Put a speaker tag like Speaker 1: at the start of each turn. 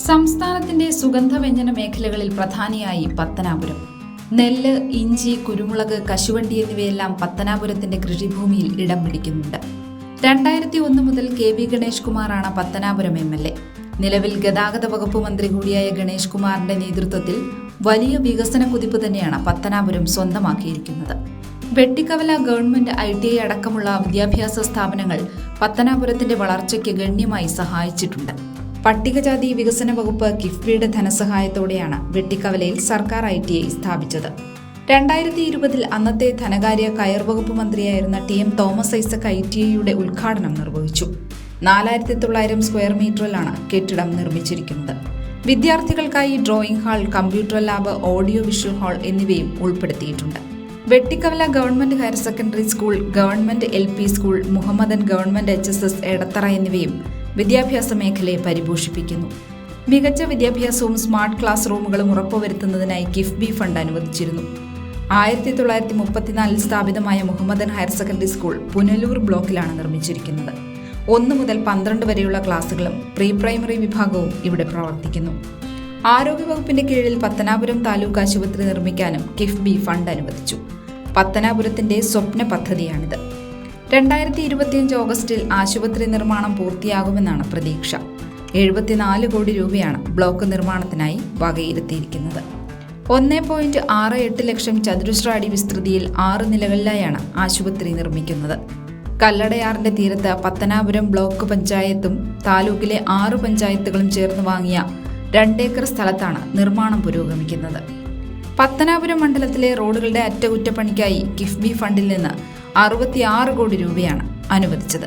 Speaker 1: സംസ്ഥാനത്തിന്റെ സുഗന്ധവ്യഞ്ജന മേഖലകളിൽ പ്രധാനിയായി പത്തനാപുരം. നെല്ല്, ഇഞ്ചി, കുരുമുളക്, കശുവണ്ടി എന്നിവയെല്ലാം പത്തനാപുരത്തിന്റെ കൃഷിഭൂമിയിൽ ഇടം പിടിക്കുന്നുണ്ട്. 2001 മുതൽ KV ഗണേഷ് കുമാറാണ് പത്തനാപുരം MLA. നിലവിൽ ഗതാഗത വകുപ്പ് മന്ത്രി കൂടിയായ ഗണേഷ് കുമാറിന്റെ നേതൃത്വത്തിൽ വലിയ വികസന കുതിപ്പ് തന്നെയാണ് പത്തനാപുരം സ്വന്തമാക്കിയിരിക്കുന്നത്. വെട്ടിക്കവല ഗവൺമെന്റ് ITI അടക്കമുള്ള വിദ്യാഭ്യാസ സ്ഥാപനങ്ങൾ പത്തനാപുരത്തിന്റെ വളർച്ചയ്ക്ക് ഗണ്യമായി സഹായിച്ചിട്ടുണ്ട്. പട്ടികജാതി വികസന വകുപ്പ് കിഫ്ബിയുടെ ധനസഹായത്തോടെയാണ് വെട്ടിക്കവലയിൽ സർക്കാർ ITI സ്ഥാപിച്ചത്. 2020 അന്നത്തെ ധനകാര്യ കയർ വകുപ്പ് മന്ത്രിയായിരുന്ന TM തോമസ് ഐസക് ITIയുടെ ഉദ്ഘാടനം നിർവഹിച്ചു. 4900 സ്ക്വയർ മീറ്ററിലാണ് കെട്ടിടം നിർമ്മിച്ചിരിക്കുന്നത്. വിദ്യാർത്ഥികൾക്കായി drawing hall, computer lab, audio visual hall എന്നിവയും ഉൾപ്പെടുത്തിയിട്ടുണ്ട്. Vettikkavala government higher secondary school, government LP school, Muhammadan government HSS Edathara എന്നിവയും വിദ്യാഭ്യാസ മേഖലയെ പരിപോഷിപ്പിക്കുന്നു. മികച്ച വിദ്യാഭ്യാസവും സ്മാർട്ട് ക്ലാസ് റൂമുകളും ഉറപ്പുവരുത്തുന്നതിനായി കിഫ്ബി ഫണ്ട് അനുവദിച്ചിരുന്നു. 1934 സ്ഥാപിതമായ Muhammadan higher secondary school Punalur ബ്ലോക്കിലാണ് നിർമ്മിച്ചിരിക്കുന്നത്. 1 മുതൽ 12 വരെയുള്ള ക്ലാസുകളും പ്രീ പ്രൈമറി വിഭാഗവും ഇവിടെ പ്രവർത്തിക്കുന്നു. ആരോഗ്യവകുപ്പിന്റെ കീഴിൽ പത്തനാപുരം താലൂക്ക് ആശുപത്രി നിർമ്മിക്കാനും കിഫ്ബി ഫണ്ട് അനുവദിച്ചു. പത്തനാപുരത്തിന്റെ സ്വപ്ന പദ്ധതിയാണിത്. 2025 ഓഗസ്റ്റിൽ ആശുപത്രി നിർമ്മാണം പൂർത്തിയാകുമെന്നാണ് പ്രതീക്ഷ. 74 കോടി രൂപയാണ് ബ്ലോക്ക് നിർമ്മാണത്തിനായി വകയിരുത്തിയിരിക്കുന്നത്. 1.68 ലക്ഷം ചതുരശ്ര അടി വിസ്തൃതിയിൽ 6 നിലകളിലായാണ് ആശുപത്രി നിർമ്മിക്കുന്നത്. കല്ലടയാറിന്റെ തീരത്ത് പത്തനാപുരം ബ്ലോക്ക് പഞ്ചായത്തും താലൂക്കിലെ 6 പഞ്ചായത്തുകളും ചേർന്ന് വാങ്ങിയ 2 ഏക്കർ സ്ഥലത്താണ് നിർമ്മാണം പുരോഗമിക്കുന്നത്. പത്തനാപുരം മണ്ഡലത്തിലെ റോഡുകളുടെ അറ്റകുറ്റപ്പണിക്കായി കിഫ്ബി ഫണ്ടിൽ നിന്ന് 66 കോടി രൂപയാണ് അനുവദിച്ചത്.